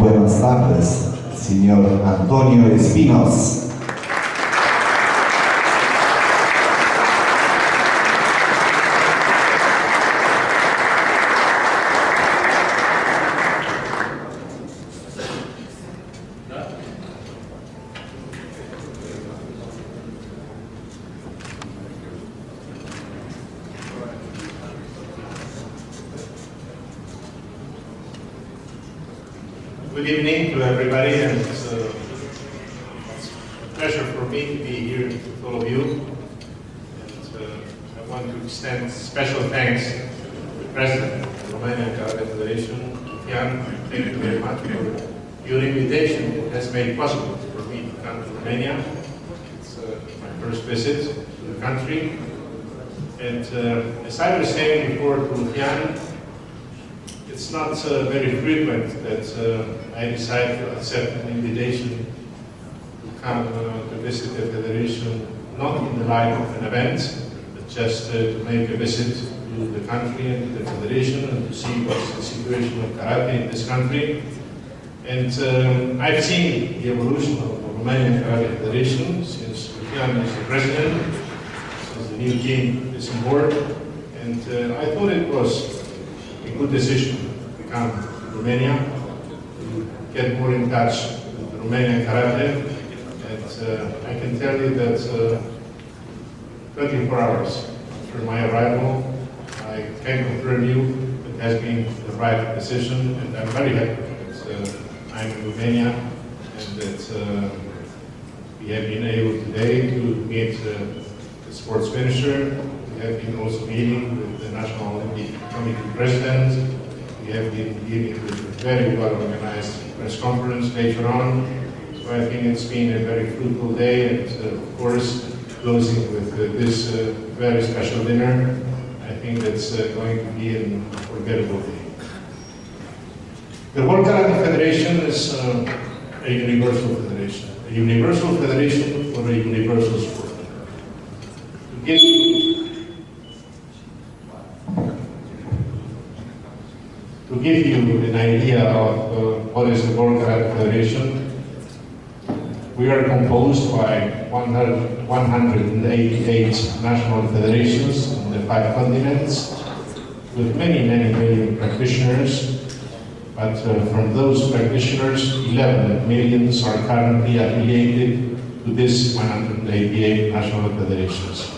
Buenas tardes, señor Antonio Espinos. Good evening to everybody, and it's a pleasure for me to be here with all of you. And I want to extend special thanks to the President of the Romanian Karate Federation, Jan. Thank you very much for your invitation. It has made it possible for me to come to Romania. It's my first visit to the country. And as I was saying before to Jan, it's not very frequent that I decide to accept an invitation to come to visit the Federation, not in the light of an event, but just to make a visit to the country and to the Federation and to see what's the situation of karate in this country. And I've seen the evolution of the Romanian Karate Federation since Jan is the president, since the new team is on board, and I thought it was a good decision to come to Romania, to get more in touch with Romanian karate, and I can tell you that 24 hours after my arrival, I can confirm you it has been the right decision, and I'm very happy that I'm in Romania and that we have been able today to meet the sports minister. We have been also meeting with the National Olympic Committee president. We have been dealing with a very well-organized press conference later on. So I think it's been a very fruitful day, and of course, closing with this very special dinner. I think that's going to be an unforgettable day. The World Karate Federation is a universal federation for a universal sport. To give you an idea of what is the World Karate Federation, we are composed by 188 national federations on the 5 continents, with many million practitioners. But from those practitioners, 11 millions are currently affiliated to these 188 national federations.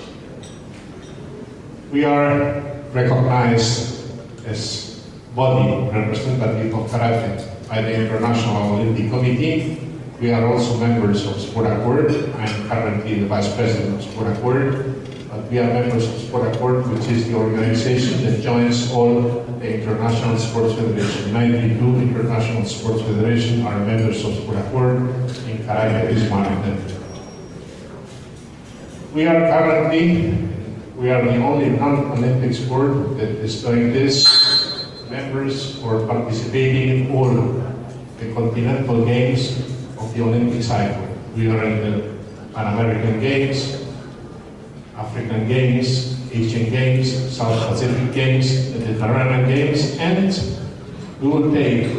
We are recognized as body representative of karate by the International Olympic Committee. We are also members of Sport Accord. I'm currently the Vice President of Sport Accord, but we are members of Sport Accord, which is the organization that joins all the international sports federations. 92 international sports federations are members of Sport Accord, and karate is one of them. We are the only non-Olympic sport that is doing this. Members or participating in all the continental games of the Olympic cycle. We are in the Pan American Games, African Games, Asian Games, South Pacific Games, the Mediterranean Games, and we will take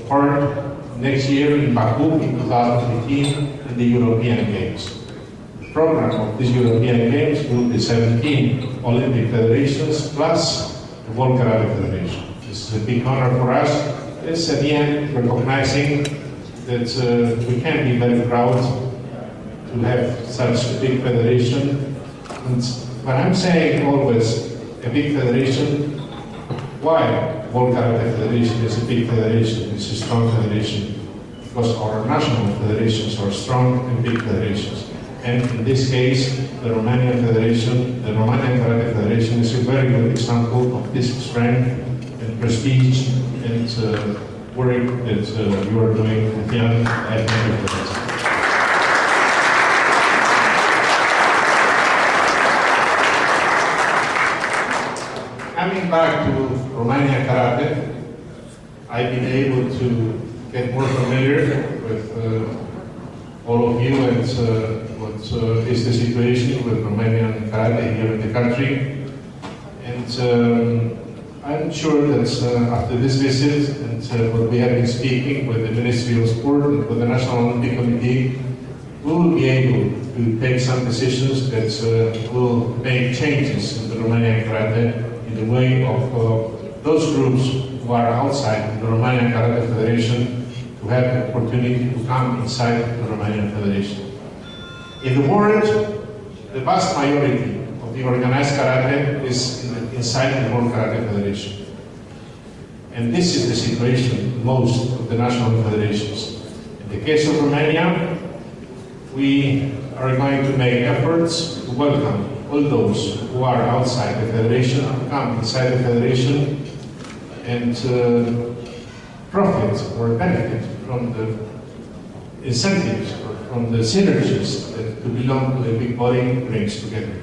part next year in Baku in 2018 in the European Games. The program of these European Games will be 17 Olympic federations plus the World Karate Federation. This is a big honor for us. It's at the end recognizing that we can be very proud to have such a big federation. And when I'm saying always a big federation, why World Karate Federation is a big federation, it's a strong federation? Because our national federations are strong and big federations. And in this case, the Romanian Karate Federation is a very good example of this strength and prestige and work that you are doing with Jan at Discurs. Coming back to Romanian Karate, I've been able to get more familiar with all of you and what is the situation with Romanian Karate here in the country. And I'm sure that after this visit and what we have been speaking with the Ministry of Sport and with the National Olympic Committee, we will be able to take some decisions that will make changes in the Romanian karate in the way of those groups who are outside the Romanian Karate Federation to have the opportunity to come inside the Romanian Federation. In the world, the vast majority of the organized karate is inside the World Karate Federation. And this is the situation in most of the national federations. In the case of Romania, we are going to make efforts to welcome all those who are outside the federation to come inside the federation and profit or benefit from the incentives or from the synergies that to belong to a big body brings together.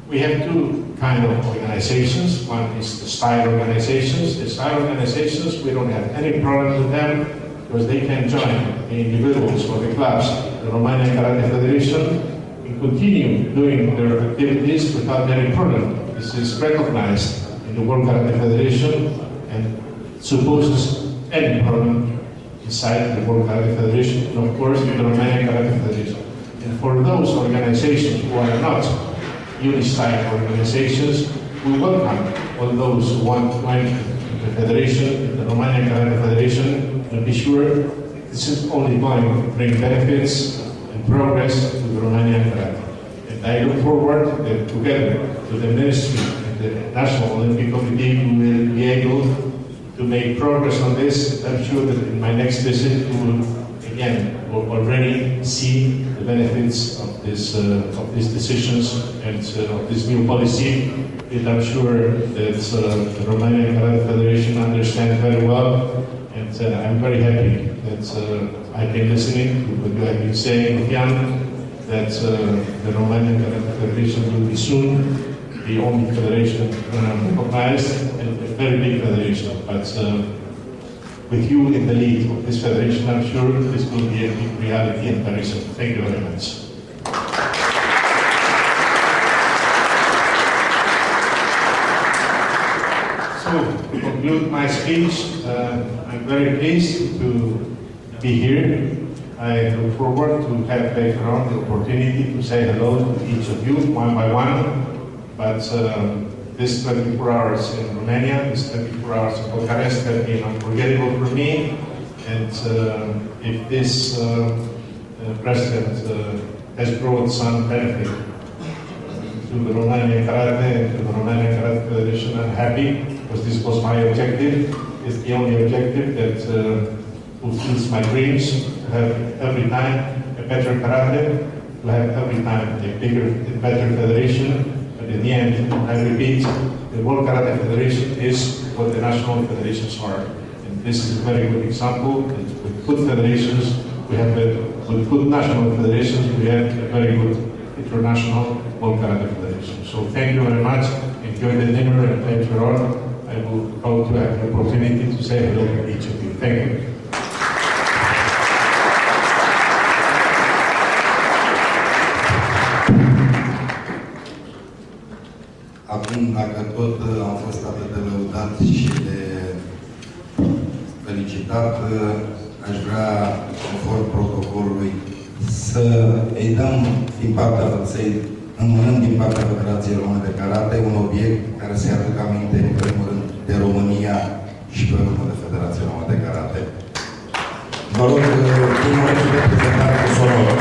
We have two kinds of organizations. One is the style organizations. The style organizations, we don't have any problem with them because they can join the individuals or the clubs, the Romanian Karate Federation, and continue doing their activities without any problem. This is recognized in the World Karate Federation and supposes any problem inside the World Karate Federation and of course in the Romanian Karate Federation. And for those organizations who are not uni-style organizations, we welcome all those who want to enter the Federation, the Romanian Karate Federation, and be sure this is only going to bring benefits and progress to the Romanian Karate. And I look forward that together with the Ministry and the National Olympic Committee, we will be able to make progress on this. I'm sure that in my next visit, we will again already see the benefits of these decisions and of this new policy. And I'm sure that the Romanian Karate Federation understands very well. And I'm very happy that I've been listening to what you have been saying, Jan, that the Romanian Karate Federation will be soon the only federation recognized and a very big federation. But with you in the lead of this federation, I'm sure this will be a big reality in Paris. Thank you very much. So, to conclude my speech, I'm very pleased to be here. I look forward to have later on the opportunity to say hello to each of you one by one. But this 24 hours in Romania, this 24 hours in Bucharest have been unforgettable for me. And if this president has brought some benefit to the Romanian Karate and to the Romanian Karate Federation, I'm happy because this was my objective. It's the only objective that fulfills my dreams, to have every time a better karate, to have every time a bigger and better federation. But in the end, I repeat, the World Karate Federation is what the national federations are. And this is a very good example. With good federations, with good national federations, we have a very good international World Karate Federation. So thank you very much. Enjoy the dinner, and later on, I will hope to have the opportunity to say hello to each of you. Thank you. Acum, dacă tot am fost atât de lăudat și de felicitat, aș vrea, conform protocolului, să îi dăm din partea, să-i înmânăm din partea Federației Române de Karate un obiect care să-i aducă aminte, în primul rând, de România și pe urmă de Federația Română de Karate. Vă rog, primul reprezentant cu sonoră.